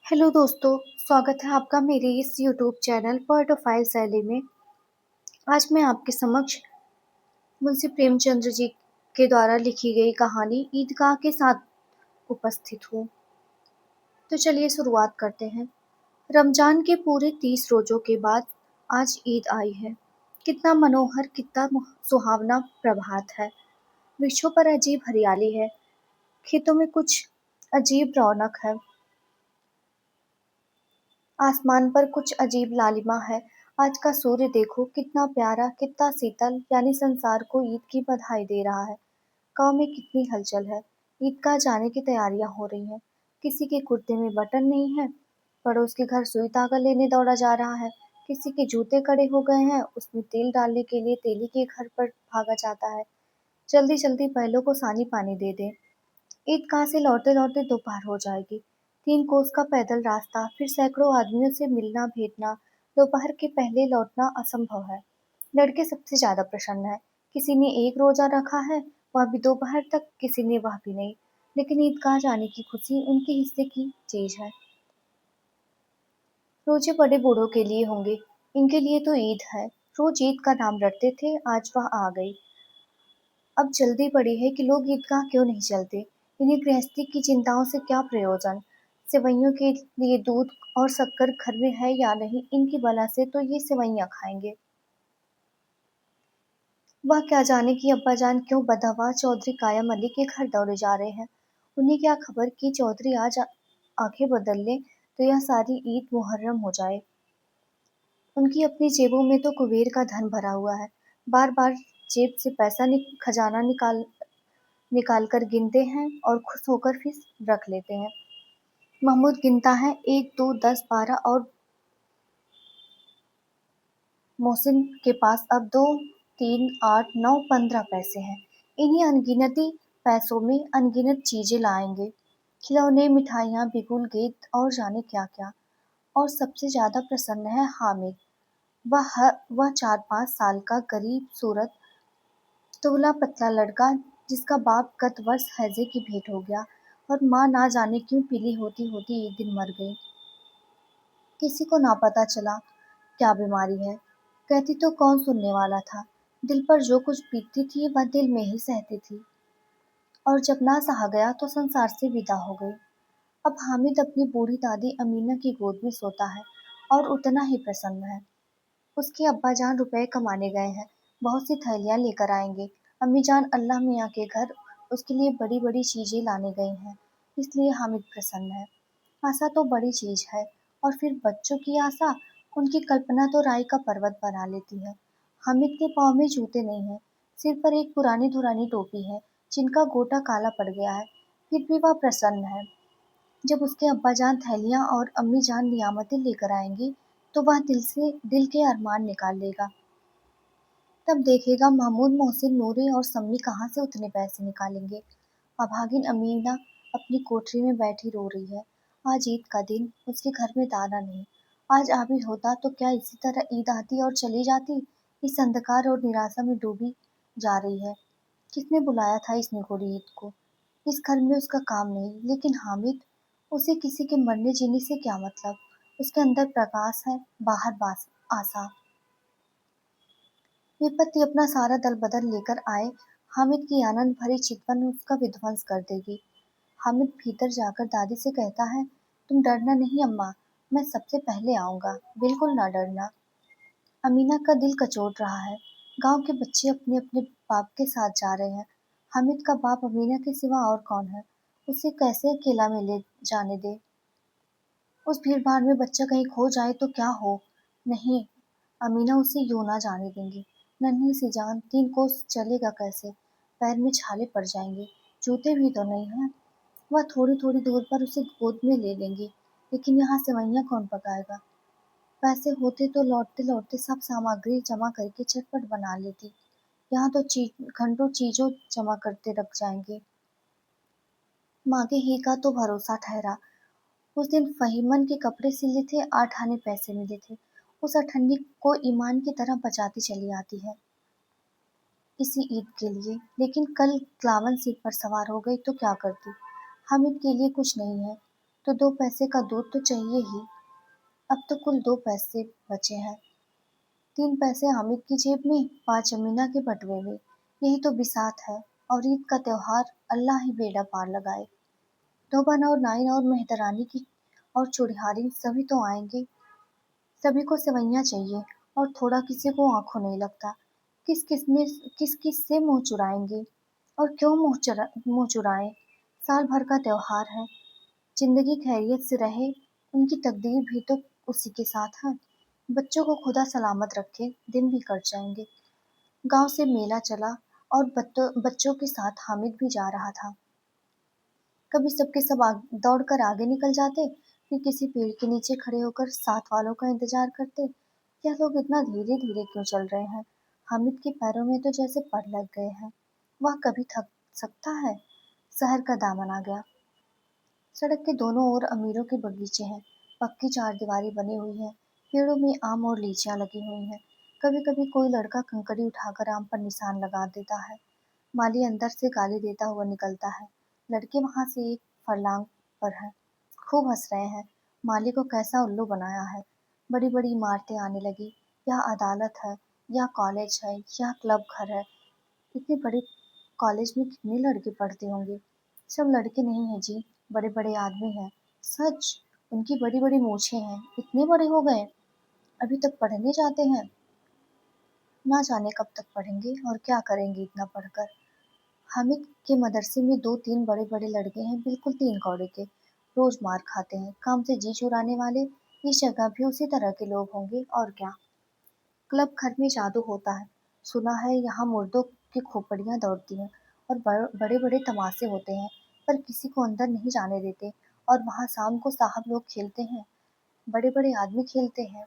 Hello दोस्तों, स्वागत है आपका मेरे इस YouTube channel poet of five शैली में। आज मैं आपके समक्ष मुंशी प्रेमचंद्र जी के द्वारा लिखी गई कहानी ईदगाह के साथ उपस्थित हूँ। तो चलिए शुरुआत करते हैं। रमजान के पूरे 30 रोजों के बाद आज ईद आई है। कितना मनोहर, कितना सुहावना प्रभात है। वृक्षों पर अजीब हरियाली है, खेतों में कुछ अजीब रौनक है, आसमान पर कुछ अजीब लालिमा है। आज का सूर्य देखो, कितना प्यारा, कितना शीतल, यानी संसार को ईद की बधाई दे रहा है। गांव में कितनी हलचल है। ईदगाह जाने की तैयारियां हो रही हैं। किसी के कुर्ते में बटन नहीं है, पड़ोस के घर सुई धागा लेने दौड़ा जा रहा है। किसी के जूते कड़े हो गए हैं, उसमें तेल डालने के लिए तेली के घर पर भागा जाता है। जल्दी जल्दी बैलों को सानी पानी दे दे। ईदगाह से लौटते लौटते दोपहर हो जाएगी। 3 कोस का पैदल रास्ता, फिर सैकड़ों आदमियों से मिलना भेजना। दोपहर के पहले लौटना असंभव है। लड़के सबसे ज्यादा प्रसन्न है। किसी ने एक रोजा रखा है, वह भी दोपहर तक, किसी ने वह भी नहीं। लेकिन ईदगाह जाने की खुशी उनके हिस्से की चीज है। रोजे बड़े बूढ़ों के लिए होंगे, इनके लिए तो ईद है। रोज ईद का नाम रटते थे, आज वह आ गई। अब जल्दी पड़ी है कि लोग ईदगाह क्यों नहीं चलते। इन्हें गृहस्थी की चिंताओं से क्या प्रयोजन। सेवइयों के लिए दूध और शक्कर घर में है या नहीं, इनकी बला से तो ये सेवइयां खाएंगे। वह क्या जाने कि अब्बाजान क्यों बदहवा चौधरी कायम अली के घर दौड़े जा रहे हैं। उन्हें क्या खबर कि चौधरी आज आंखें बदल ले तो यह सारी ईद मुहर्रम हो जाए। उनकी अपनी जेबों में तो कुबेर का धन भरा हुआ है। बार बार जेब से पैसा खजाना निकाल कर गिनते हैं और खुश होकर फिर रख लेते हैं। महमूद गिनता है, 1 2 10 12, और मोहसिन के पास अब 2 3 8 9 15 पैसे हैं। इन्हीं अनगिनती पैसों में अनगिनत चीजें लाएंगे, खिलौने, मिठाइयाँ, बिगुल, गेंद और जाने क्या क्या। और सबसे ज्यादा प्रसन्न है हामिद। वह 4 5 साल का गरीब सूरत दुबला पतला लड़का, जिसका बाप गत वर्ष हैजे की भेंट हो गया और माँ ना जाने क्यों पीली होती होती एक दिन मर गई। किसी को ना पता चला क्या बीमारी है। कहती तो कौन सुनने वाला था। दिल पर जो कुछ बीतती थी वह दिल में ही सहती थी, और जब ना सहा गया तो संसार से विदा हो गई। अब हामिद अपनी बूढ़ी दादी अमीना की गोद में सोता है और उतना ही प्रसन्न है। उसके अब्बाजान रुपए कमाने गए हैं, बहुत सी थैलियां लेकर आएंगे। अम्मी जान अल्लाह मियाँ के घर उसके लिए बड़ी बड़ी चीजें लाने गई हैं, इसलिए हामिद प्रसन्न है। आशा तो बड़ी चीज है, और फिर बच्चों की आशा, उनकी कल्पना तो राई का पर्वत बना लेती है। हामिद के पाँव में जूते नहीं हैं, सिर पर एक पुरानी धुरानी टोपी है जिनका गोटा काला पड़ गया है, फिर भी वह प्रसन्न है। जब उसके अब्बाजान थैलियां और अम्मी जान नियामतें लेकर आएंगी तो वह दिल के अरमान निकाल लेगा। तब देखेगा महमूद, मोहसिन, नूरे और सम्मी कहाँ से उतने पैसे निकालेंगे। अभागिन अमीना अपनी कोठरी में बैठी रो रही है। आज ईद का दिन, उसके घर में दाना नहीं। आज आ भी होता तो क्या इसी तरह ईद आती और चली जाती। इस अंधकार और निराशा में डूबी जा रही है। किसने बुलाया था इस निगोरी ईद को। इस घर में उसका काम नहीं, लेकिन हामिद, उसे किसी के मरने जीने से क्या मतलब। उसके अंदर प्रकाश है, बाहर बास आशा। विपत्ति अपना सारा दल बदल लेकर आए, हामिद की आनंद भरी चितवन उसका विध्वंस कर देगी। हामिद भीतर जाकर दादी से कहता है, तुम डरना नहीं अम्मा, मैं सबसे पहले आऊंगा, बिल्कुल ना डरना। अमीना का दिल कचोट रहा है। गांव के बच्चे अपने अपने बाप के साथ जा रहे हैं। हामिद का बाप अमीना के सिवा और कौन है। उसे कैसे अकेला में ले जाने दे। उस भीड़ भाड़ में बच्चा कहीं खो जाए तो क्या हो। नहीं, अमीना उसे यूं ना जाने देंगी। नन्ही सी जान, 3 कोस चलेगा कैसे। पैर में छाले पड़ जाएंगे, जूते भी तो नहीं हैं। वह थोड़ी थोड़ी दूर पर उसे गोद में ले लेंगी, लेकिन यहाँ सेवइयां कौन पकाएगा। पैसे होते तो लौटते लौटते सब सामग्री जमा करके झटपट बना लेती। यहाँ तो घंटों चीजों जमा करते रख जाएंगे। मांगे ही का तो भरोसा ठहरा। उस दिन फहीमन के कपड़े सिले थे, 8 आने पैसे मिले थे। उस अठन्नी को ईमान की तरह बचाती चली आती है इसी ईद के लिए। लेकिन कल क्लावन सिर पर सवार हो गई तो क्या करती। हामिद के लिए कुछ नहीं है, तो 2 पैसे का दूध तो चाहिए ही। अब तो कुल 2 पैसे बचे हैं। 3 पैसे हामिद की जेब में, 5 अमीना के बटुए में। यही तो बिसात है। और ईद का त्योहार, अल्लाह ही बेड़ा पार लगाए। धोबन और नाइन और मेहतरानी की और चुड़ियारी सभी तो आएंगे। सभी को सेवइयां चाहिए। और थोड़ा किसी को आंखों नहीं लगता। किस किस से मुंह चुराएंगे। और क्यों मुंह चुराएं। साल भर का त्योहार है। जिंदगी खैरियत से रहे। उनकी तकदीर भी तो उसी के साथ है। बच्चों को खुदा सलामत रखे, दिन भी कट जाएंगे। गांव से मेला चला। और बच्चों के साथ हामिद भी जा रहा था। कभी सबके सब दौड़कर आगे निकल जाते, फिर किसी पेड़ के नीचे खड़े होकर साथ वालों का इंतजार करते। यह लोग इतना धीरे धीरे क्यों चल रहे हैं। हामिद के पैरों में तो जैसे पड़ लग गए हैं। वह कभी थक सकता है। शहर का दामन आ गया। सड़क के दोनों ओर अमीरों के बगीचे हैं। पक्की चारदीवारी बनी हुई है। पेड़ों में आम और लीचियां लगी हुई हैं। कभी कभी कोई लड़का कंकड़ी उठाकर आम पर निशान लगा देता है। माली अंदर से गाली देता हुआ निकलता है। लड़के वहां से एक फरलांग पर है। खूब हंस रहे हैं। माली को कैसा उल्लू बनाया है। बड़ी बड़ी इमारतें आने लगी। यह अदालत है, यह कॉलेज है, यह क्लब घर है। इतने बड़े कॉलेज में कितने लड़के पढ़ते होंगे। सब लड़के नहीं हैं जी, बड़े बड़े आदमी हैं। सच। उनकी बड़ी बड़ी मूछें हैं। इतने बड़े हो गए, अभी तक पढ़ने जाते हैं। ना जाने कब तक पढ़ेंगे और क्या करेंगे इतना पढ़कर। हामिद के मदरसे में 2-3 बड़े बड़े लड़के हैं, बिल्कुल 3 कौड़े के। रोज मार खाते हैं, काम से जी चुराने वाले। इस जगह भी उसी तरह के लोग होंगे और क्या। क्लब घर में जादू होता है। सुना है यहाँ मुर्दों की खोपड़ियाँ दौड़ती हैं। और बड़े बड़े तमाशे होते हैं। पर किसी को अंदर नहीं जाने देते। और वहाँ शाम को साहब लोग खेलते हैं। बड़े बड़े आदमी खेलते हैं।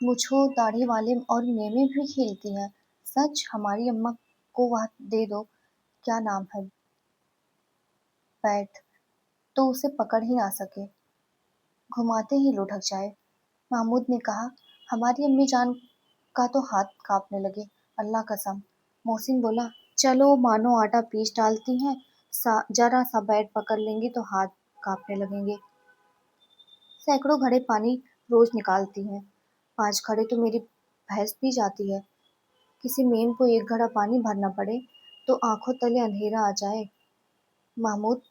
मुछो दाढ़ी वाले और मेमे भी खेलती हैं। सच। हमारी अम्मा को वह दे दो। क्या नाम है, बैट, तो उसे पकड़ ही ना सके, घुमाते ही लुढ़क जाए। महमूद ने कहा, हमारी अम्मी जान का तो हाथ कांपने लगे। अल्लाह कसम। मोहसिन बोला, चलो मानो आटा पीस डालती हैं, जरा सा बैट पकड़ लेंगी तो हाथ कांपने लगेंगे। सैकड़ों घड़े पानी रोज निकालती हैं। 5 घड़े तो मेरी भैंस पी जाती है। किसी मेम को एक घड़ा पानी भरना पड़े तो आंखों तले अंधेरा आ जाए। महमूद,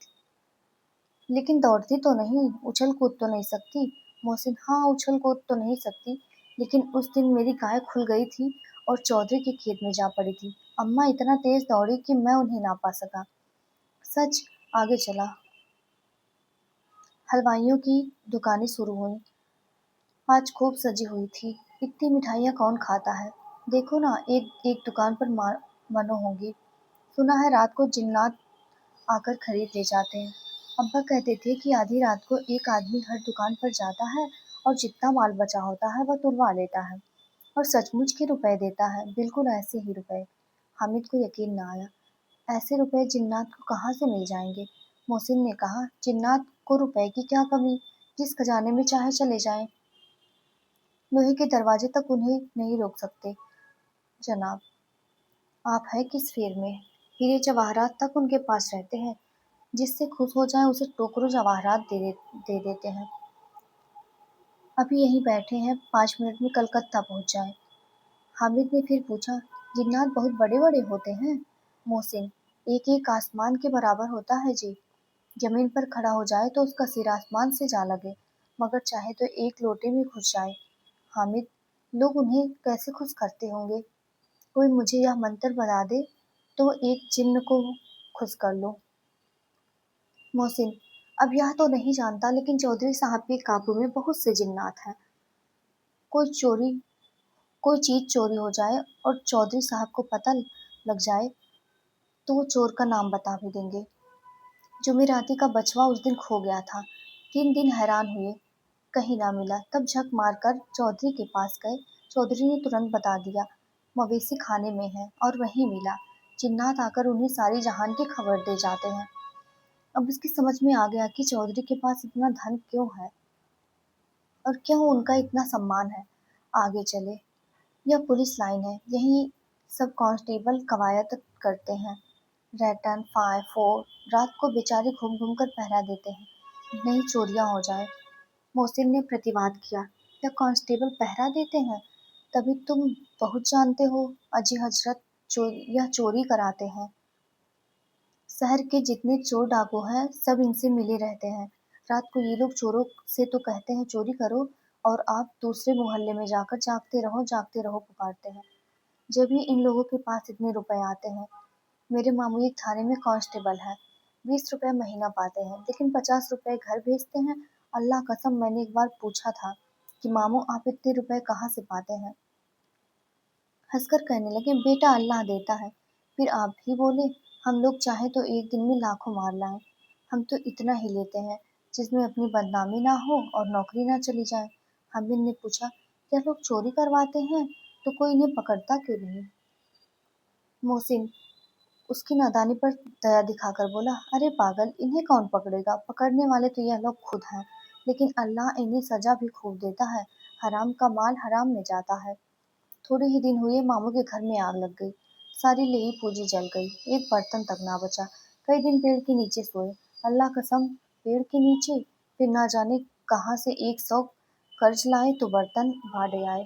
लेकिन दौड़ती तो नहीं, उछल कूद तो नहीं सकती। मोहसिन, हाँ उछल कूद तो नहीं सकती, लेकिन उस दिन मेरी गाय खुल गई थी और चौधरी के खेत में जा पड़ी थी। अम्मा इतना तेज दौड़ी कि मैं उन्हें ना पा सका। सच। आगे चला। हलवाइयों की दुकानें शुरू हुई। आज खूब सजी हुई थी। इतनी मिठाइयाँ कौन खाता है। देखो ना, एक एक दुकान पर मनो होंगी। सुना है रात को जिन्नात आकर खरीद ले जाते हैं। अब्बा कहते थे कि आधी रात को एक आदमी हर दुकान पर जाता है और जितना माल बचा होता है वह तुलवा लेता है। और सचमुच के रुपए देता है, बिल्कुल ऐसे ही रुपए। हामिद को यकीन न आया। ऐसे रुपए जिन्नात को कहाँ से मिल जाएंगे। मोहसिन ने कहा, जिन्नात को रुपए की क्या कमी, जिस खजाने में चाहे चले जाएं। लोहे के दरवाजे तक उन्हें नहीं रोक सकते। जनाब, आप है किस फेर में। हीरे जवाहरात तक उनके पास रहते हैं। जिससे खुश हो जाए उसे टोकरों जवाहरात दे देते हैं। अभी यहीं बैठे हैं, 5 मिनट में कलकत्ता पहुंच जाए। हामिद ने फिर पूछा, जिन्नात बहुत बड़े बड़े होते हैं। मोहसिन, एक एक आसमान के बराबर होता है जी। जमीन पर खड़ा हो जाए तो उसका सिर आसमान से जा लगे, मगर चाहे तो एक लोटे में घुस जाए। हामिद, लोग उन्हें कैसे खुश करते होंगे। कोई मुझे यह मंत्र बता दे तो एक जिन्न को खुश कर लो। मोहसिन, अब यह तो नहीं जानता, लेकिन चौधरी साहब के काबू में बहुत से जिन्नात हैं। कोई चोरी कोई चीज चोरी हो जाए और चौधरी साहब को पता लग जाए तो वो चोर का नाम बता भी देंगे। जुमेराती का बछवा उस दिन खो गया था। 3 दिन हैरान हुए, कहीं ना मिला। तब झक मारकर चौधरी के पास गए। चौधरी ने तुरंत बता दिया, मवेशी खाने में है और वहीं मिला। जिन्नात आकर उन्हें सारी जहान की खबर दे जाते हैं। अब उसकी समझ में आ गया कि चौधरी के पास इतना धन क्यों है और क्यों उनका इतना सम्मान है। आगे चले। यह पुलिस लाइन है, यही सब कांस्टेबल कवायद करते हैं। रैटन 5 4 रात को बेचारे घूम घूम कर पहरा देते हैं। नहीं चोरियां हो जाए। मोहसिन ने प्रतिवाद किया। क्या कांस्टेबल पहरा देते हैं? तभी तुम बहुत जानते हो। अजी हजरत यह चोरी कराते हैं। शहर के जितने चोर डाकू हैं सब इनसे मिले रहते हैं। रात को ये लोग चोरों से तो कहते हैं चोरी करो, और आप दूसरे मोहल्ले में जाकर जागते रहो पुकारते हैं। जब भी इन लोगों के पास इतने रुपए आते हैं। मेरे मामू एक थाने में कांस्टेबल है। 20 रुपए महीना पाते हैं, लेकिन 50 रुपए घर भेजते हैं। अल्लाह कसम, मैंने एक बार पूछा था कि मामू आप इतने रुपए कहाँ से पाते हैं? हंसकर कहने लगे, बेटा अल्लाह देता है। फिर आप भी बोले, हम लोग चाहे तो एक दिन में लाखों मार लाएं। हम तो इतना ही लेते हैं जिसमें अपनी बदनामी ना हो और नौकरी ना चली जाए। हामिद ने पूछा, क्या लोग चोरी करवाते हैं तो कोई इन्हें पकड़ता क्यों नहीं? मोहसिन उसकी नादानी पर दया दिखाकर बोला, अरे पागल, इन्हें कौन पकड़ेगा? पकड़ने वाले तो यह लोग खुद हैं। लेकिन अल्लाह इन्हें सजा भी खूब देता है। हराम का माल हराम में जाता है। थोड़े ही दिन हुए मामू के घर में आग लग गई। सारी लेई पूंजी जल गई। एक बर्तन तक ना बचा। कई दिन पेड़ के नीचे सोए। अल्लाह कसम, पेड़ के नीचे। फिर ना जाने कहाँ से 100 कर्ज लाए तो बर्तन भाड़े आए।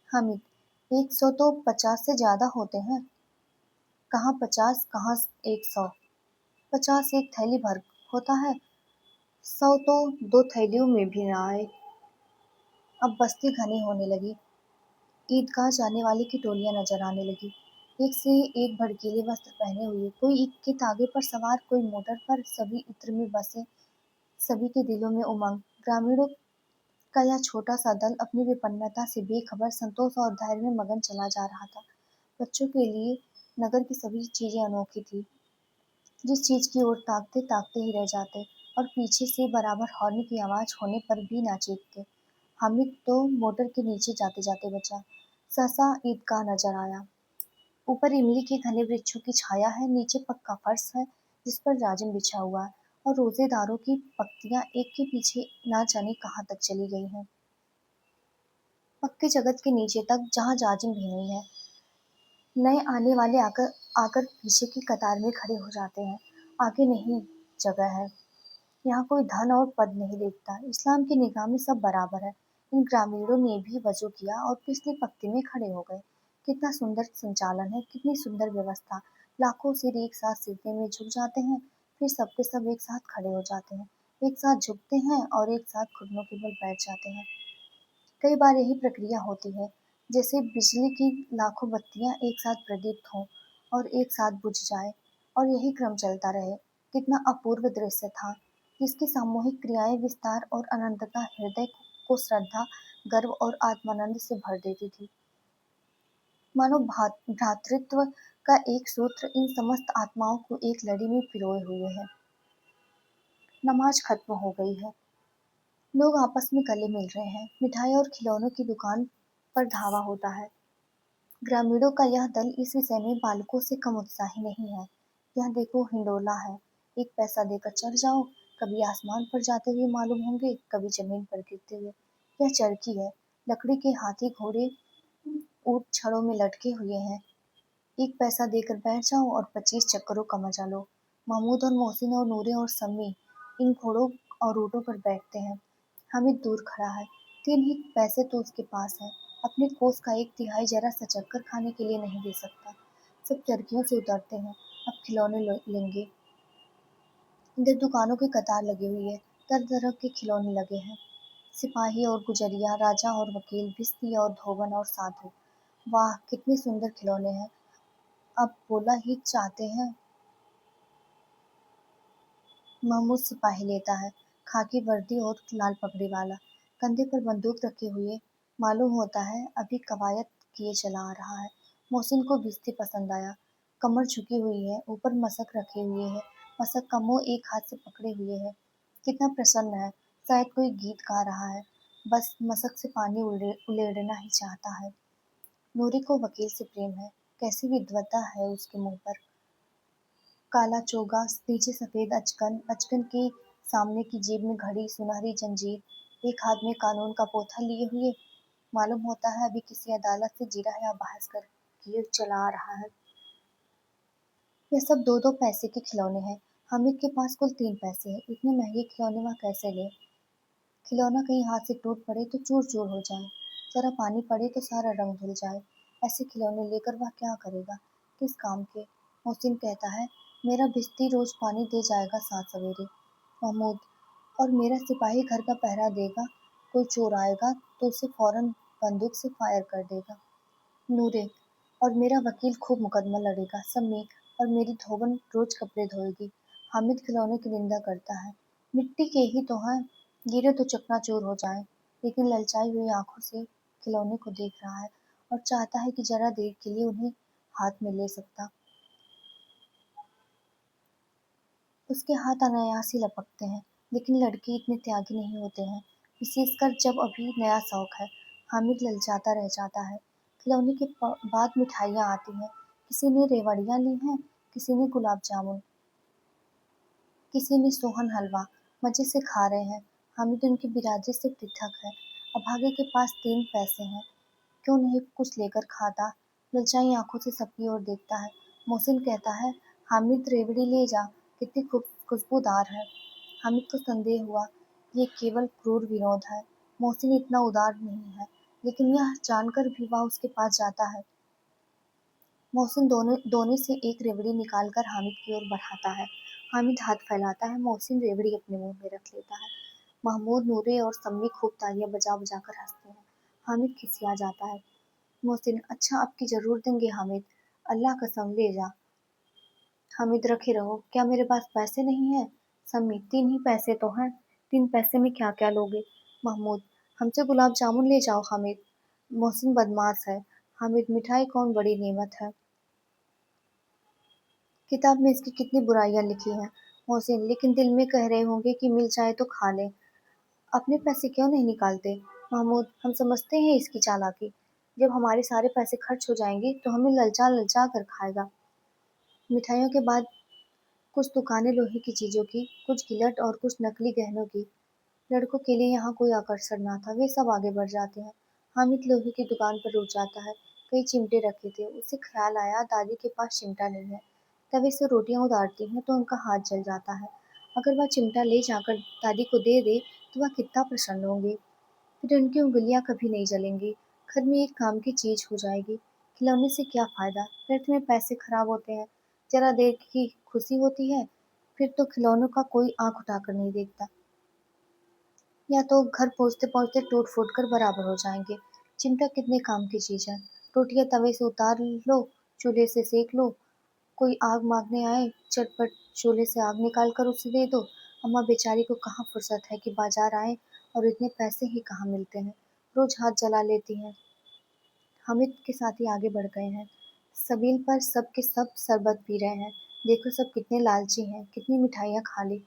हामिद, 100 तो 50 से ज्यादा होते हैं। कहाँ 50, कहाँ 100। 50 एक थैली भर होता है। 100 तो 2 थैलियों में भी ना आए। अब बस्ती घनी होने लगी। ईदगाह जाने वाले की टोलियां नजर आने लगी। एक से एक भड़कीले वस्त्र पहने हुए, कोई ईख के तागे पर सवार, कोई मोटर पर, सभी इत्र में बसे। सभी के दिलों में उमंग। ग्रामीणों का यह छोटा सा दल अपनी विपन्नता से बेखबर संतोष और धैर्य में मगन चला जा रहा था। बच्चों के लिए नगर की सभी चीजें अनोखी थी। जिस चीज की ओर ताकते ताकते ही रह जाते, और पीछे से बराबर हॉर्न की आवाज होने पर भी ना चीखते। हामिद तो मोटर के नीचे जाते जाते बचा। सहसा ईदगाह नजर आया। ऊपर इमली के घने वृक्षों की छाया है, नीचे पक्का फर्श है जिस पर जाजिम बिछा हुआ है, और रोजेदारों की पक्तियां एक के पीछे ना जाने कहाँ तक चली गई हैं। पक्के जगत के नीचे तक, जहाँ जाजिम भी नहीं है। नए आने वाले आकर आकर पीछे की कतार में खड़े हो जाते हैं। आगे नहीं जगह है। यहाँ कोई धन और पद नहीं देखता। इस्लाम की निगाह में सब बराबर है। इन ग्रामीणों ने भी वजू किया और पिछली पंक्ति में खड़े हो गए। कितना सुंदर संचालन है, कितनी सुंदर व्यवस्था। लाखों सिर एक साथ सीधे में झुक जाते हैं, फिर सबके सब एक साथ खड़े हो जाते हैं। एक साथ झुकते हैं और एक साथ घुटनों के बल बैठ जाते हैं। कई बार यही प्रक्रिया होती है, जैसे बिजली की लाखों बत्तियां एक साथ प्रदीप्त हों और एक साथ बुझ जाए, और यही क्रम चलता रहे। कितना अपूर्व दृश्य था, जिसकी सामूहिक क्रियाएं, विस्तार और अनंतता हृदय को श्रद्धा, गर्व और आत्मानंद से भर देती थी। मानो भ्रातृत्व का एक सूत्र इन समस्त आत्माओं को एक लड़ी में पिरोए हुए है। नमाज खत्म हो गई है। लोग आपस में गले मिल रहे हैं। मिठाई और खिलौनों की दुकान पर धावा होता है। ग्रामीणों का यह दल इस विषय में बालकों से कम उत्साही नहीं है। यह देखो हिंडोला है, एक पैसा देकर चढ़ जाओ। कभी आसमान पर जाते हुए मालूम होंगे, कभी जमीन पर गिरते हुए। यह चरखी है, लकड़ी के हाथी घोड़े ऊंट छड़ों में लटके हुए हैं। एक पैसा देकर बैठ जाओ और 25 चक्करों का मजा लो। महमूद और मोहसिन और नूरे और सम्मी इन घोड़ों और ऊँटों पर बैठते हैं। हामिद दूर खड़ा है। 3 ही पैसे तो उसके पास है। अपने कोष का 1/3 जरा सा चक्कर खाने के लिए नहीं दे सकता। सब चरखियों से उतरते हैं। अब खिलौने लेंगे। इधर दुकानों की कतार लगी हुई है। तरह तरह के खिलौने लगे हैं। सिपाही और गुजरिया, राजा और वकील, भिस्ती और धोबन और साधु। वाह कितने सुंदर खिलौने हैं। अब बोला ही चाहते हैं। महमूद सिपाही लेता है, खाकी वर्दी और लाल पगड़ी वाला, कंधे पर बंदूक रखे हुए। मालूम होता है अभी कवायद किए चला आ रहा है। मोहसिन को भिस्ती पसंद आया। कमर झुकी हुई है, ऊपर मशक रखे हुए है। मशक का मुंह एक हाथ से पकड़े हुए है। कितना प्रसन्न है, शायद कोई गीत गा रहा है। बस मशक से पानी उलेड़ना ही चाहता है। नूरी को वकील से प्रेम है। कैसी विद्वता है उसके मुंह पर। काला चोगा, नीचे सफेद अचकन, अचकन के सामने की जेब में घड़ी, सुनहरी जंजीर, एक हाथ में कानून का पोथा लिए हुए। मालूम होता है अभी किसी अदालत से जिरह या बहस कर ये चला आ रहा है। यह सब 2-2 पैसे के खिलौने हैं। हामिद के पास कुल 3 पैसे हैं, इतने महंगे खिलौने वह कैसे ले? खिलौना कहीं हाथ से टूट पड़े तो चूर चूर हो जाए, जरा पानी पड़े तो सारा रंग धुल जाए। ऐसे खिलौने लेकर वह क्या करेगा, किस काम के? मोहसिन कहता है, मेरा भिश्ती रोज पानी दे जाएगा सात सवेरे। महमूद, और मेरा सिपाही घर का पहरा देगा, कोई चोर आएगा तो उसे फौरन बंदूक से फायर कर देगा। नूरे, और मेरा वकील खूब मुकदमा लड़ेगा। सम्मी, और मेरी धोबन रोज कपड़े धोएगी। हामिद खिलौने की निंदा करता है, मिट्टी के ही तो हैं, गिरे तो चकनाचूर हो जाए। लेकिन ललचाई हुई आंखों से खिलौने को देख रहा है और चाहता है कि जरा देर के लिए उन्हें हाथ में ले सकता। उसके हाथ अनायास ही लपकते हैं, लेकिन लड़के इतने त्यागी नहीं होते हैं, विशेषकर जब अभी नया शौक है। हामिद ललचाता रह जाता है। खिलौने के बाद मिठाइयाँ आती हैं। किसी ने रेवड़ियाँ ली हैं, किसी ने गुलाब जामुन, किसी ने सोहन हलवा। मजे से खा रहे हैं। हामिद उनकी बिरादरी से पृथक है। अभागे के पास 3 पैसे हैं, क्यों नहीं कुछ लेकर खाता? ललचाई आंखों से सबकी ओर देखता है। मोहसिन कहता है, हामिद रेवड़ी ले जा, कितनी खुशबूदार है। हामिद को संदेह हुआ, ये केवल क्रूर विनोद है। मोहसिन इतना उदार नहीं है, लेकिन यह जानकर भी वह उसके पास जाता है। मोहसिन दोने से एक रेवड़ी निकालकर हामिद की ओर बढ़ाता है। हामिद हाथ फैलाता है, मोहसिन रेवड़ी अपने मुंह में रख लेता है। महमूद, नूरे और सम्मी खूब तालियां बजा बजा कर हंसते हैं। हामिद खिसिया जाता है। मोहसिन, अच्छा अब की जरूर देंगे हामिद, अल्लाह कसम ले जा। हामिद, रखे रहो, क्या मेरे पास पैसे नहीं है? सम्मी, 3 ही पैसे तो हैं, 3 पैसे में क्या क्या लोगे? महमूद, हमसे गुलाब जामुन ले जाओ हामिद। मोहसिन बदमाश है। हामिद, मिठाई कौन बड़ी नेमत है, किताब में इसकी कितनी बुराइयां लिखी हैं। मोहसिन, लेकिन दिल में कह रहे होंगे कि मिल जाए तो खा ले, अपने पैसे क्यों नहीं निकालते? महमूद, हम समझते हैं इसकी चालाकी, जब हमारे सारे पैसे खर्च हो जाएंगे तो हमें ललचा ललचा कर खाएगा। मिठाइयों के बाद कुछ दुकानें लोहे की चीजों की, कुछ गिलट और कुछ नकली गहनों की। लड़कों के लिए यहाँ कोई आकर्षण ना था, वे सब आगे बढ़ जाते हैं। हामिद लोहे की दुकान पर रुक जाता है। कई चिमटे रखे थे, उसे ख्याल आया दादी के पास चिमटा नहीं है। तवे से रोटियां उतारती हैं तो उनका हाथ जल जाता है। अगर वह चिमटा ले जाकर दादी को दे दे तो वह कितना प्रसन्न होंगे। फिर उनकी उंगलियां कभी नहीं जलेंगी। घर में एक काम की चीज हो जाएगी। खिलौने से क्या फायदा, व्यर्थ में पैसे खराब होते हैं। जरा देर की खुशी होती है, फिर तो खिलौनों का कोई आंख उठाकर नहीं देखता, या तो घर पहुंचते पहुंचते टूट फूट कर बराबर हो जाएंगे। चिमटा कितने काम की चीज है। रोटियां तवे से उतार लो, चूल्हे से सेक लो, कोई आग मांगने आए, चटपट चूल्हे से आग निकाल कर उसे दे दो। अम्मा बेचारी को कहाँ फुर्सत है कि बाजार आए, और इतने पैसे ही कहाँ मिलते हैं, रोज हाथ जला लेती हैं। हामिद के साथी आगे बढ़ गए हैं। सबील पर सब के सब शरबत पी रहे हैं। देखो सब कितने लालची हैं, कितनी मिठाइयाँ खा ली,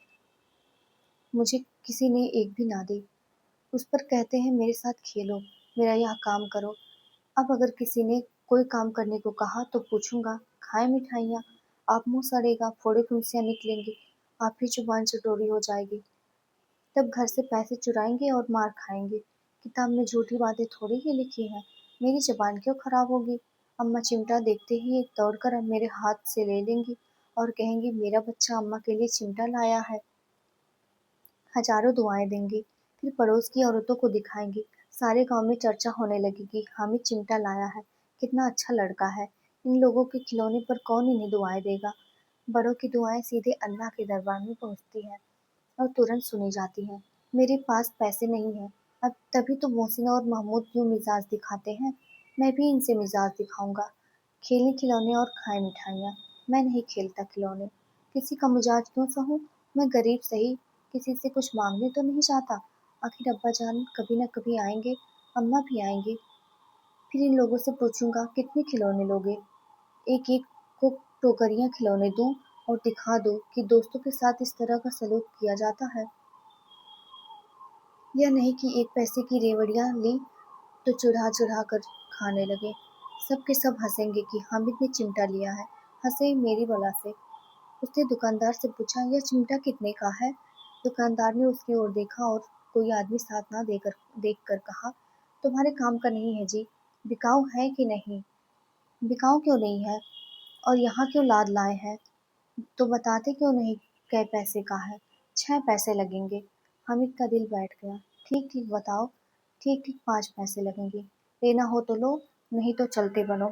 मुझे किसी ने एक भी ना दी। उस पर कहते हैं, मेरे साथ खेलो, मेरा यह काम करो। अब अगर किसी ने कोई काम करने को कहा तो पूछूंगा, खाए मिठाइयाँ? आप मुंह सड़ेगा, फोड़े फुंसियाँ निकलेंगी, आप ही जुबान चटोरी हो जाएगी। तब घर से पैसे चुराएंगे और मार खाएंगे। किताब में झूठी बातें थोड़ी ही लिखी हैं, मेरी जबान क्यों खराब होगी? अम्मा चिमटा देखते ही एक दौड़कर अब मेरे हाथ से ले लेंगी और कहेंगी, मेरा बच्चा अम्मा के लिए चिमटा लाया है। हजारों दुआएं देंगी, फिर पड़ोस की औरतों को दिखाएंगी। सारे गांव में चर्चा होने लगेगी, हामिद चिमटा लाया है, कितना अच्छा लड़का है। इन लोगों के खिलौने पर कौन इन्हें दुआएं देगा? बड़ों की दुआएं सीधे अल्लाह के दरबार में पहुंचती हैं और तुरंत सुनी जाती हैं। मेरे पास पैसे नहीं हैं, अब तभी तो मोहसिन और महमूद यूं मिजाज दिखाते हैं। मैं भी इनसे मिजाज दिखाऊंगा। खेलें खिलौने और खाएं मिठाइयाँ। मैं नहीं खेलता खिलौने, किसी का मिजाज क्यों सहूं? मैं गरीब सही, किसी से कुछ मांगने तो नहीं चाहता। आखिर अब्बा जान कभी न कभी आएंगे, अम्मा भी आएंगी। फिर इन लोगों से पूछूंगा, कितने खिलौने लोगे? एक एक को टोकरियां खिलौने दूं और दिखा दो कि दोस्तों के साथ इस तरह का सलूक किया जाता है। यह नहीं कि 1 पैसे की रेवड़ियां ली तो चुरा चुरा कर खाने लगे। सब के सब हंसेंगे कि हामिद ने चिमटा लिया है। हंसे मेरी बला से। उसने दुकानदार से पूछा, यह चिमटा कितने का है? दुकानदार ने उसकी ओर देखा और कोई आदमी साथ ना देकर देख कर कहा, तुम्हारे काम का नहीं है जी, बिकाऊ है कि नहीं? बिकाऊ क्यों नहीं है, और यहाँ क्यों लाद लाए हैं? तो बताते क्यों नहीं कै पैसे का है? 6 पैसे लगेंगे। हामिद का दिल बैठ गया। ठीक ठीक बताओ। ठीक ठीक 5 पैसे लगेंगे। लेना हो तो लो, नहीं तो चलते बनो।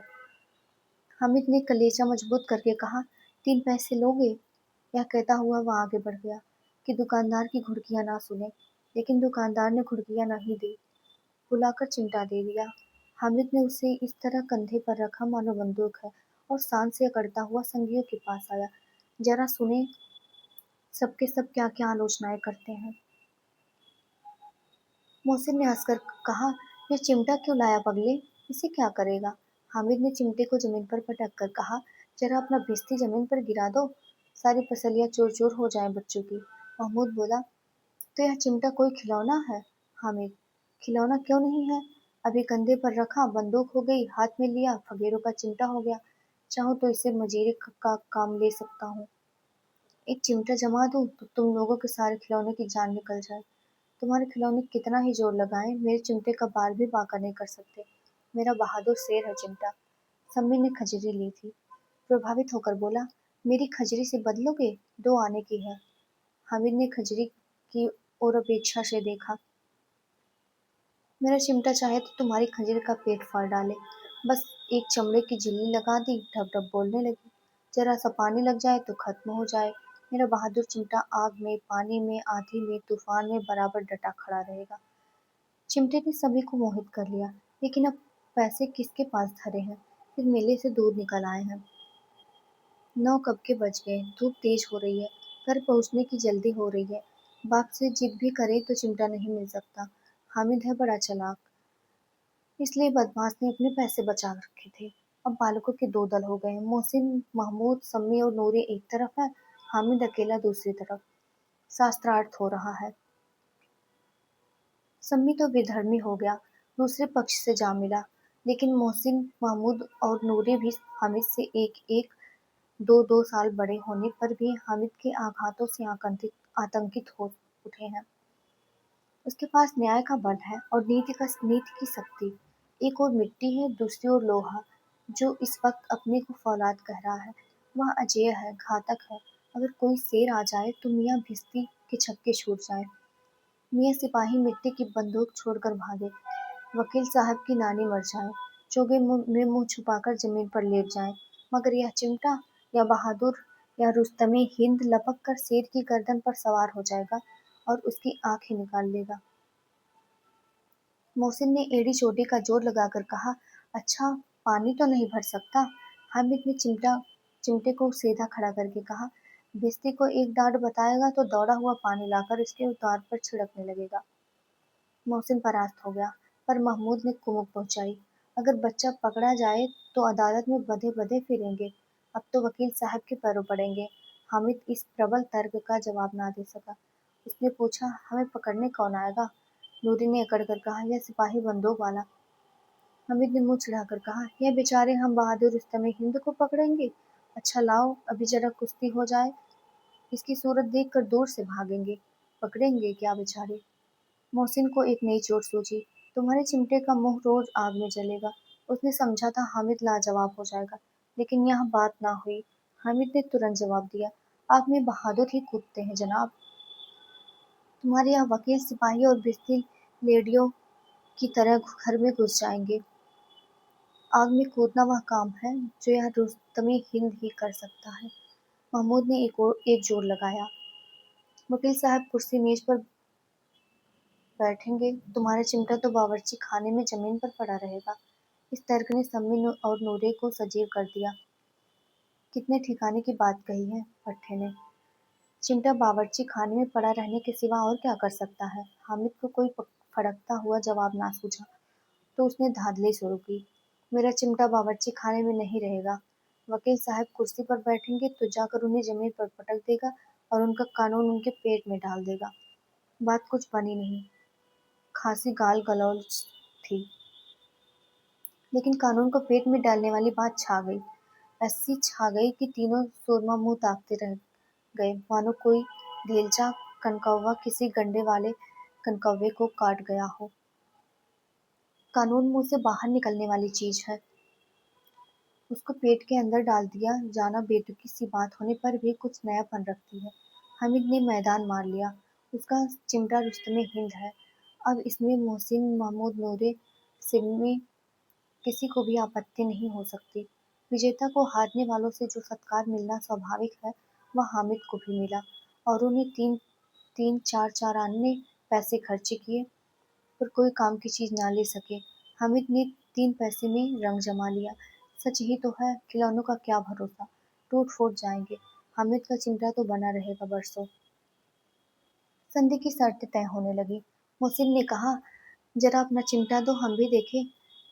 हामिद ने कलेजा मजबूत करके कहा, 3 पैसे लोगे? यह कहता हुआ वह आगे बढ़ गया कि दुकानदार की घुड़कियां ना सुने, लेकिन दुकानदार ने घुड़कियां नहीं दी, बुलाकर चिमटा दे दिया। हामिद ने उसे इस तरह कंधे पर रखा मानो बंदूक है और शान से अकड़ता हुआ संगियों के पास आया। जरा सुने सबके सब क्या क्या आलोचनाएं करते हैं। मोहसिन ने हंसकर कहा, ये चिमटा क्यों लाया पगले? इसे क्या करेगा? हामिद ने चिमटे को जमीन पर पटक कर कहा, जरा अपना भिश्ती जमीन पर गिरा दो, सारी पसलियां चूर चूर हो जाएं बच्चों की। महमूद बोला, तो यह चिमटा कोई खिलौना है? हामिद, खिलौना क्यों नहीं है? अभी कंधे पर रखा, बंदूक हो गई, हाथ में लिया, फगेरों का चिमटा हो गया। चाहूं तो इसे मजीरे का काम ले सकता हूँ। एक चिमटा जमा दूं तो तुम लोगों के सारे खिलौने की जान निकल जाए। तुम्हारे खिलौने कितना ही जोर लगाएं, मेरे चिमटे का बाल भी बांका नहीं कर सकते। मेरा बहादुर शेर है चिमटा। सम्मी ने खजरी ली थी। प्रभावित होकर बोला, मेरी खजरी से बदलोगे? 2 आने की है। हामिद ने खजरी की ओर अपेक्षा से देखा। मेरा चिमटा चाहे तो तुम्हारी खंजर का पेट फाड़ डाले। बस एक चमड़े की झिल्ली लगा दी, ढब ढब बोलने लगी। जरा सा पानी लग जाए तो खत्म हो जाए। मेरा बहादुर चिमटा आग में, पानी में, आंधी में, तूफान में बराबर डटा खड़ा रहेगा। चिमटे ने सभी को मोहित कर लिया, लेकिन अब पैसे किसके पास धरे हैं? फिर मेले से दूर निकल आए हैं। 9 कब के बज गए, धूप तेज हो रही है, घर पहुंचने की जल्दी हो रही है। बाप से जिद भी करे तो चिमटा नहीं मिल सकता। हामिद है बड़ा चालाक, इसलिए बदमाश ने अपने पैसे बचा रखे थे। अब बालकों के 2 दल हो गए। मोहसिन, महमूद, सम्मी और नूरे एक तरफ है, हामिद अकेला दूसरी तरफ। शास्त्रार्थ हो रहा है। सम्मी तो बेधर्मी हो गया, दूसरे पक्ष से जा मिला, लेकिन मोहसिन, महमूद और नूरे भी हामिद से एक एक 2-2 साल बड़े होने पर भी हामिद के आघातों से आतंकित हो उठे हैं। उसके पास न्याय का बल है और नीति की शक्ति। एक ओर मिट्टी है, दूसरी ओर लोहा, जो इस वक्त अपने को फौलाद कह रहा है। वह अजेय है, घातक है। अगर कोई शेर आ जाए तो मियाँ भिश्ती के छक्के छूट जाए, मियाँ सिपाही मिट्टी की बंदूक छोड़कर भागे, वकील साहब की नानी मर जाए, चोगे में मुंह छुपाकर जमीन पर लेट जाए, मगर यह चिमटा, या बहादुर, या रुस्तमे हिंद लपक कर शेर की गर्दन पर सवार हो जाएगा और उसकी आंखें निकाल लेगा। मोहसिन ने एड़ी चोटी का जोर लगाकर कहा, अच्छा, पानी तो नहीं भर सकता? हामिद ने चिमटे को सीधा खड़ा करके कहा, भिश्ती को एक डांट बताएगा तो दौड़ा हुआ पानी लाकर इसके द्वार पर छिड़कने लगेगा। मोहसिन परास्त हो गया, पर महमूद ने कुमुक पहुंचाई, अगर बच्चा पकड़ा जाए तो अदालत में बधे बधे फिरेंगे। अब तो वकील साहब के पैरों पड़ेंगे। हामिद इस प्रबल तर्क का जवाब ना दे सका। उसने पूछा, हमें पकड़ने कौन आएगा? नूरी ने अकड़ कर कहा, यह सिपाही बंदूक वाला। हामिद ने मुंह चिढ़ाकर कहा, यह बेचारे हम बहादुर रुस्तमे हिंद को पकड़ेंगे? अच्छा लाओ, अभी जरा कुश्ती हो जाए, इसकी सूरत देखकर दूर से भागेंगे। पकड़ेंगे क्या बेचारे? मोहसिन को एक नई चोट सूझी, तुम्हारे चिमटे का मुंह रोज आग में जलेगा। उसने समझा था हामिद लाजवाब हो जाएगा, लेकिन यह बात ना हुई। हामिद ने तुरंत जवाब दिया, आग में बहादुर ही कूदते हैं जनाब। तुम्हारे यहाँ वकील, सिपाही और भिश्ती लेडियों की तरह घर में घुस जाएंगे। आग में कूदना वह काम है जो यह रुस्तमे हिंद ही कर सकता है। महमूद ने एक जोर लगाया। वकील साहब कुर्सी मेज पर बैठेंगे, तुम्हारा चिमटा तो बावर्ची खाने में जमीन पर पड़ा रहेगा। इस तर्क ने सम्मी और नूरे को सजीव कर दिया। कितने ठिकाने की बात कही है भट्ठे ने। चिमटा बावर्ची खाने में पड़ा रहने के सिवा और क्या कर सकता है? हामिद को कोई फड़कता हुआ जवाब ना सूझा, तो उसने धांधली शुरू की, मेरा चिमटा बावर्ची खाने में नहीं रहेगा। वकील साहब कुर्सी पर बैठेंगे तो जाकर उन्हें जमीन पर पटक देगा और उनका कानून उनके पेट में डाल देगा। बात कुछ बनी नहीं, खासी गाल गलौज थी, लेकिन कानून को पेट में डालने वाली बात छा गई। ऐसी छा गई कि तीनों सुरमा मुंह ताकते रह गए, मानो कोई ढेलचा कनकौवा किसी गंडे वाले कनकौवे को काट गया हो। कानून मुंह से बाहर निकलने वाली चीज है, उसको पेट के अंदर डाल दिया जाना बेतुकी सी बात होने पर भी कुछ नयापन रखती है। हामिद ने मैदान मार लिया। उसका चिमटा रुस्तमे हिंद है। अब इसमें मोहसिन, महमूद, नूरे, सिमी किसी को भी आपत्ति नहीं हो सकती। विजेता को हारने वालों से जो सत्कार मिलना स्वाभाविक है, वह हामिद को भी मिला। औरों ने तीन तीन चार चार आने पैसे खर्चे किए, पर कोई काम की चीज ना ले सके। हामिद ने 3 पैसे में रंग जमा लिया। सच ही तो है, खिलौनों का क्या भरोसा, टूट फूट जाएंगे। हामिद का चिमटा तो बना रहेगा बरसों। संधि की शर्तें तय होने लगी। मोहसिन ने कहा, जरा अपना चिमटा दो, हम भी देखें।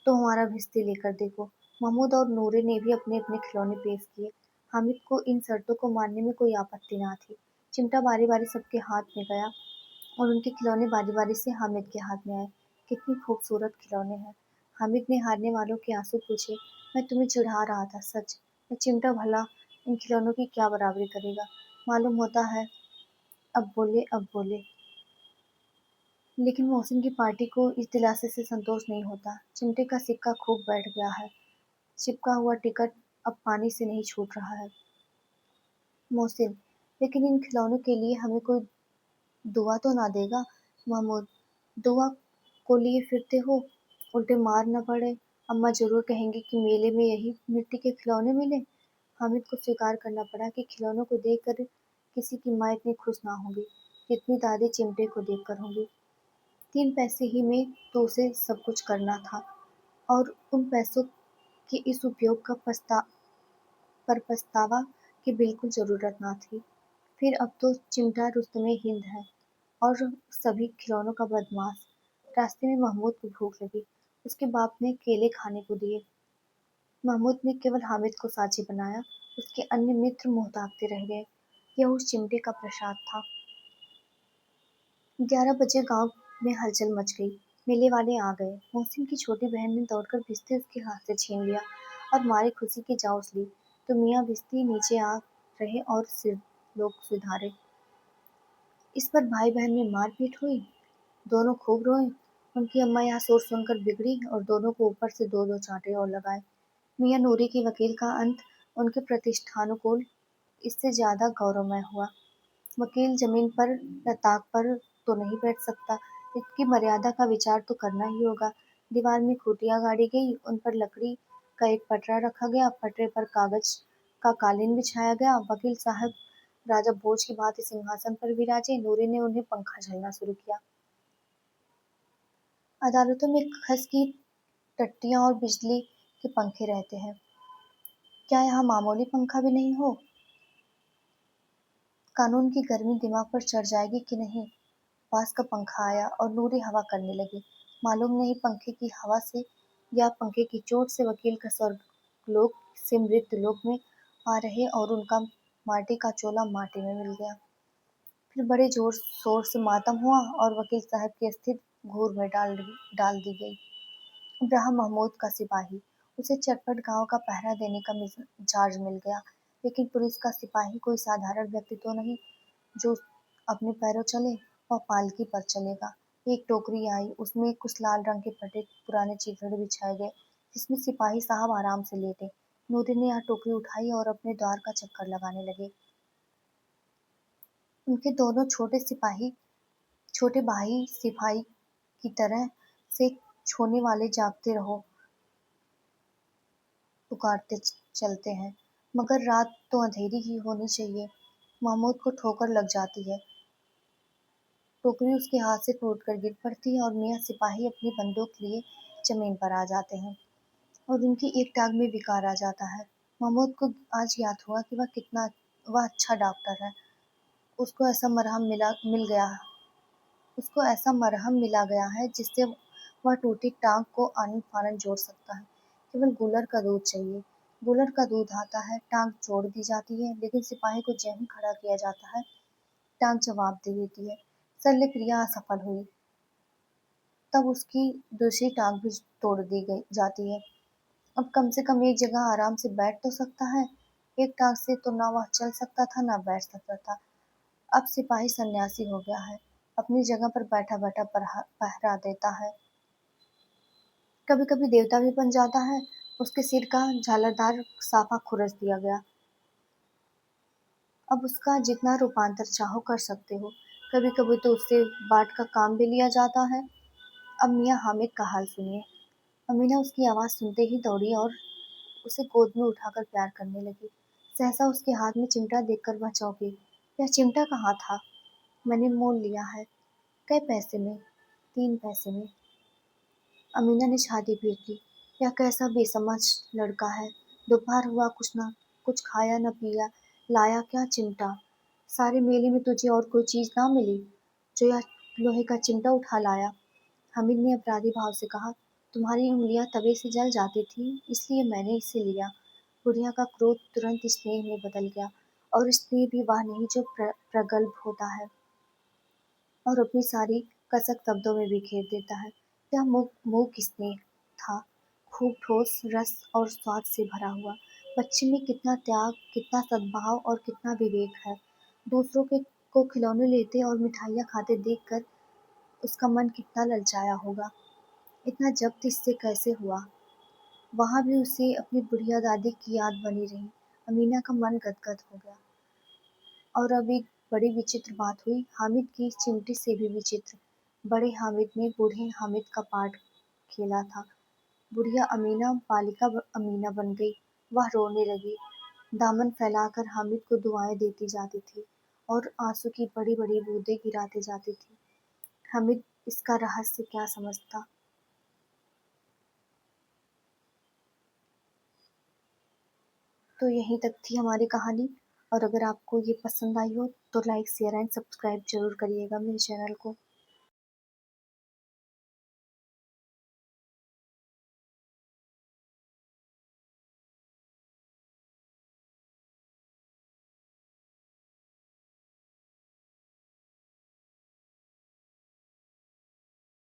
तो हमारा भिस्ती लेकर देखो। महमूद और नूरे ने भी अपने अपने खिलौने पेश किए। हामिद को इन शर्तों को मानने में कोई आपत्ति ना थी। चिमटा बारी बारी सबके हाथ में गया और उनके खिलौने बारी बारी से हामिद के हाथ में आए। कितनी खूबसूरत खिलौने हैं। हामिद ने हारने वालों के आंसू पूछे। मैं तुम्हें चिढ़ा रहा था सच। मैं चिमटा भला इन खिलौनों की क्या बराबरी करेगा। मालूम होता है। अब बोले। लेकिन मोहसिन की पार्टी को इस दिलासे से संतोष नहीं होता। चिमटे का सिक्का खूब बैठ गया है। चिपका हुआ टिकट अब पानी से नहीं छूट रहा है। मोहसिन, लेकिन इन खिलौनों के लिए हमें कोई दुआ तो ना देगा। महमूद, दुआ को लिए फिरते हो, उल्टे मार न पड़े। अम्मा जरूर कहेंगी कि मेले में यही मिट्टी के खिलौने मिले। हामिद को स्वीकार करना पड़ा कि खिलौनों को देखकर किसी की माँ इतनी खुश ना होगी जितनी दादी चिमटे को देखकर होंगी। 3 पैसे ही में तो उसे सब कुछ करना था, और उन पैसों के इस उपयोग का पछतावा की बिल्कुल जरूरत ना थी। फिर अब तो चिमटा रुस्तमे हिंद है और सभी खिलौनों का बदमाश। रास्ते में महमूद को भूख लगी। उसके बाप ने केले खाने को दिए। महमूद ने केवल हामिद को साझी बनाया। उसके अन्य मित्र मुंह ताकते रह गए। यह उस चिमटे का प्रसाद था। 11 बजे गांव में हलचल मच गई। मेले वाले आ गए। मोहसिन की छोटी बहन ने दौड़कर भिश्ती उसके हाथ से छीन लिया और मारी खुशी की जाऊस ली तो मियाँ भिश्ती नीचे आ रहे और सिर लोग सुधारे। इस पर भाई बहन में मारपीट हुई। दोनों खूब रोए। उनकी अम्मा यह सोच सुनकर बिगड़ी और दोनों को ऊपर से दो दो चांटे और लगाए। मियाँ नूरी के वकील का अंत उनके प्रतिष्ठानुकूल इससे ज्यादा गौरवमय हुआ। वकील जमीन पर लताक पर तो नहीं बैठ सकता। इसकी मर्यादा का विचार तो करना ही होगा। दीवार में खूंटियां गाड़ी गई, उन पर लकड़ी का एक पटरा रखा गया, पटरे पर कागज का कालीन बिछाया गया। वकील साहब राजा भोज की भांति सिंहासन पर विराजे। नूरी ने उन्हें पंखा झलना शुरू किया। अदालतों में खस की टट्टियां और बिजली के पंखे रहते हैं, क्या यहाँ मामूली पंखा भी नहीं हो? कानून की गर्मी दिमाग पर चढ़ जाएगी कि नहीं। पास का पंखा आया और नूरी हवा करने लगी। मालूम नहीं पंखे की हवा से या पंखे की चोट से वकील का स्वर्गलोक से मृत्युलोक में आ रहे और उनका माटी का चोला माटी में मिल गया। फिर बड़े जोर शोर से मातम हुआ और वकील साहब की अस्थिति घूर में डाल दी गई। इब्राहिम महमूद का सिपाही, उसे चटपट गांव का पहरा देने का चार्ज मिल गया। लेकिन पुलिस का सिपाही कोई साधारण व्यक्ति तो नहीं जो अपने पैरों चले। वह पालकी पर चलेगा। एक टोकरी आई, उसमें कुछ लाल रंग के फटे पुराने चीथड़े बिछाए गए जिसमें सिपाही साहब आराम से लेटे। नूरी ने यह टोकरी उठाई और अपने द्वार का चक्कर लगाने लगे। उनके दोनों छोटे भाई सिपाही की तरह से छोने वाले जागते रहो पुकारते चलते हैं, मगर रात तो अंधेरी ही होनी चाहिए। महमूद को ठोकर लग जाती है। टोकरी उसके हाथ से टूटकर गिर पड़ती है और मियाँ सिपाही अपनी बंदूक लिए जमीन पर आ जाते हैं और उनकी एक टांग में विकार आ जाता है। महमूद को आज याद हुआ कि वह अच्छा डॉक्टर है। उसको ऐसा मरहम मिला गया है जिससे वह टूटी टांग को आनन फानन जोड़ सकता है। केवल गूलर का दूध चाहिए। गूलर का दूध आता है, टांग जोड़ दी जाती है, लेकिन सिपाही को ज्यों ही खड़ा किया जाता है, टांग जवाब दे देती है। शल्य क्रिया असफल हुई। तब उसकी दूसरी टांग भी तोड़ दी गई जाती है। अब कम से कम एक जगह आराम से बैठ तो सकता है। एक टांग से तो ना वह चल सकता था ना बैठ सकता था। अब सिपाही सन्यासी हो गया है, अपनी जगह पर बैठा बैठा पहरा देता है। कभी कभी देवता भी बन जाता है। उसके सिर का झालरदार साफा खुरच दिया गया। अब उसका जितना रूपांतर चाहो कर सकते हो। कभी कभी तो उससे बाट का काम भी लिया जाता है। अब मियाँ हामिद का हाल सुनिए। अमीना उसकी आवाज़ सुनते ही दौड़ी और उसे गोद में उठाकर प्यार करने लगी। सहसा उसके हाथ में चिमटा देखकर वह चौंकी। यह चिमटा कहाँ था? मैंने मोल लिया है। कै पैसे में? 3 पैसे में। अमीना ने छाती पीट ली। यह कैसा बेसमझ लड़का है। दोपहर हुआ, कुछ खाया न पिया, लाया क्या चिमटा? सारे मेले में तुझे और कोई चीज ना मिली जो यह लोहे का चिमटा उठा लाया? हामिद ने अपराधी भाव से कहा। तुम्हारी उंगलियां तवे से जल जाती थी, इसलिए मैंने इसे लिया। बुढ़िया का क्रोध तुरंत स्नेह में बदल गया, और स्नेह भी वह नहीं जो प्रगल्भ होता है और अपनी सारी कसक शब्दों में बिखेर देता है। यह मूक स्नेह था, खूब ठोस रस और स्वाद से भरा हुआ। बच्चे में कितना त्याग, कितना सद्भाव और कितना विवेक है। दूसरों के को खिलौने लेते और मिठाइयाँ खाते देखकर उसका मन कितना ललचाया होगा। इतना जब्त इससे कैसे हुआ? वहाँ भी उसे अपनी बुढ़िया दादी की याद बनी रही। अमीना का मन गदगद हो गया। और अब एक बड़ी विचित्र बात हुई, हामिद की चिमटी से भी विचित्र। बड़े हामिद ने बूढ़े हामिद का पार्ट खेला था। बुढ़िया अमीना बालिका अमीना बन गई। वह रोने लगी, दामन फैलाकर हामिद को दुआएं देती जाती थी और आंसू की बड़ी बड़ी बूंदें गिराती जाती थी। हामिद इसका रहस्य क्या समझता? तो यहीं तक थी हमारी कहानी। और अगर आपको ये पसंद आई हो तो लाइक शेयर एंड सब्सक्राइब जरूर करिएगा मेरे चैनल को।